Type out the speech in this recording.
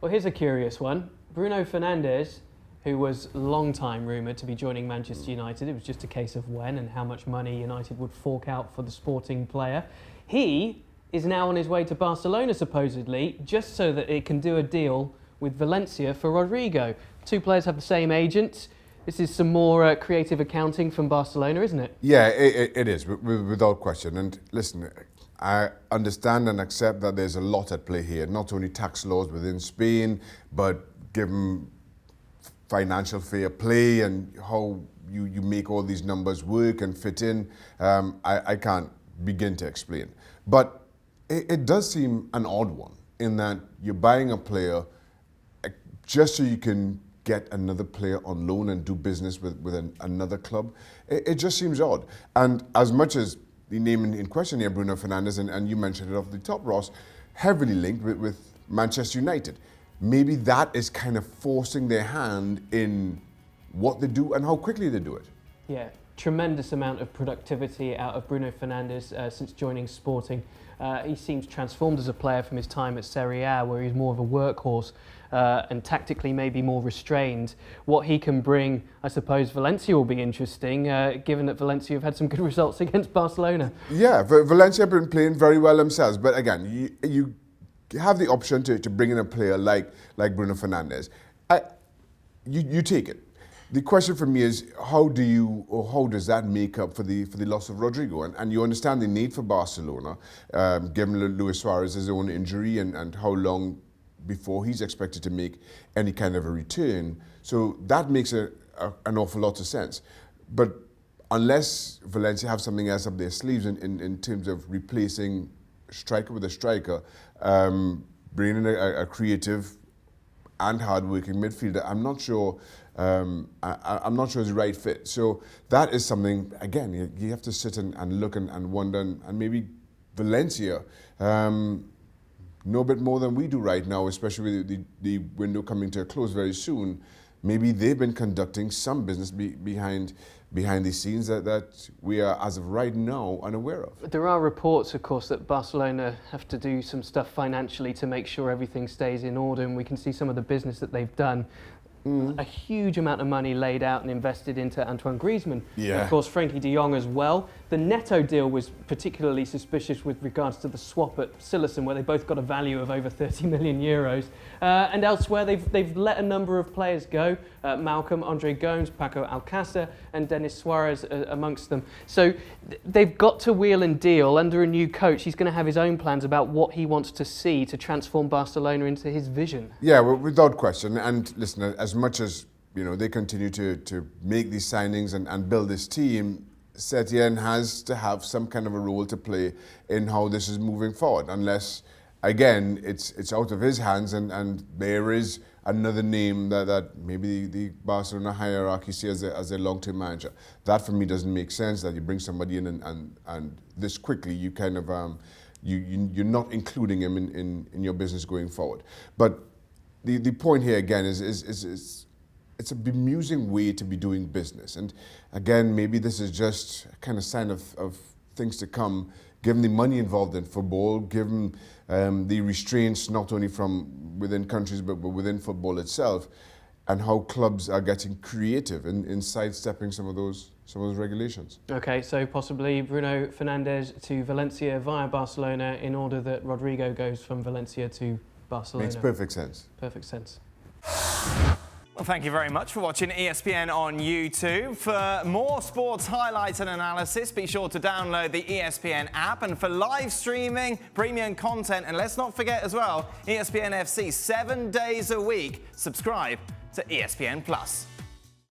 Well, here's a curious one. Bruno Fernandes, who was long time rumoured to be joining Manchester United. It was just a case of when and how much money United would fork out for the sporting player. He is now on his way to Barcelona, supposedly, just so that it can do a deal with Valencia for Rodrigo. Two players have the same agent. This is some more creative accounting from Barcelona, isn't it? Yeah, it is, without question. And listen, I understand and accept that there's a lot at play here, not only tax laws within Spain, but given financial fair play and how you make all these numbers work and fit in, I can't begin to explain. But it does seem an odd one in that you're buying a player just so you can get another player on loan and do business with another club. It just seems odd. And as much as the name in question here, Bruno Fernandes, and you mentioned it off the top, Ross, heavily linked with Manchester United. Maybe that is kind of forcing their hand in what they do and how quickly they do it. Yeah, tremendous amount of productivity out of Bruno Fernandes since joining Sporting. He seems transformed as a player from his time at Serie A, where he's more of a workhorse and tactically maybe more restrained. What he can bring, I suppose Valencia will be interesting, given that Valencia have had some good results against Barcelona. Yeah, Valencia have been playing very well themselves, but again, you have the option to bring in a player like Bruno Fernandes. You take it. The question for me is, how does that make up for the loss of Rodrigo? And you understand the need for Barcelona, given Luis Suarez's own injury and how long before he's expected to make any kind of a return. So that makes an awful lot of sense. But unless Valencia have something else up their sleeves in terms of replacing striker with a striker, bringing in a creative and hard-working midfielder, I'm not sure it's the right fit. So that is something, again, you have to sit and look and wonder, and maybe Valencia know a bit more than we do right now, especially with the window coming to a close very soon. Maybe they've been conducting some business behind the scenes that we are, as of right now, unaware of. There are reports, of course, that Barcelona have to do some stuff financially to make sure everything stays in order, and we can see some of the business that they've done. A huge amount of money laid out and invested into Antoine Griezmann. Yeah. And of course, Frankie de Jong as well. The Neto deal was particularly suspicious with regards to the swap at Sillerson, where they both got a value of over 30 million euros. And elsewhere, they've let a number of players go. Malcolm, Andre Gomes, Paco Alcácer, and Denis Suarez amongst them. So they've got to wheel and deal. Under a new coach, he's going to have his own plans about what he wants to see to transform Barcelona into his vision. Yeah, well, without question. And listen, as much as they continue to make these signings and build this team, Setien has to have some kind of a role to play in how this is moving forward, unless, again, it's out of his hands and there is another name that maybe the Barcelona hierarchy sees as a long-term manager. That, for me, doesn't make sense, that you bring somebody in and this quickly you kind of, you're not including him in your business going forward. But the point here, again, is it's a bemusing way to be doing business. And again, maybe this is just a kind of sign of things to come, given the money involved in football, given the restraints not only from within countries but within football itself, and how clubs are getting creative in sidestepping some of those regulations. Okay, so possibly Bruno Fernandes to Valencia via Barcelona in order that Rodrigo goes from Valencia to Barcelona. Makes perfect sense. Perfect sense. Well, thank you very much for watching ESPN on YouTube. For more sports highlights and analysis, be sure to download the ESPN app. And for live streaming, premium content, and let's not forget as well, ESPN FC 7 days a week. Subscribe to ESPN Plus.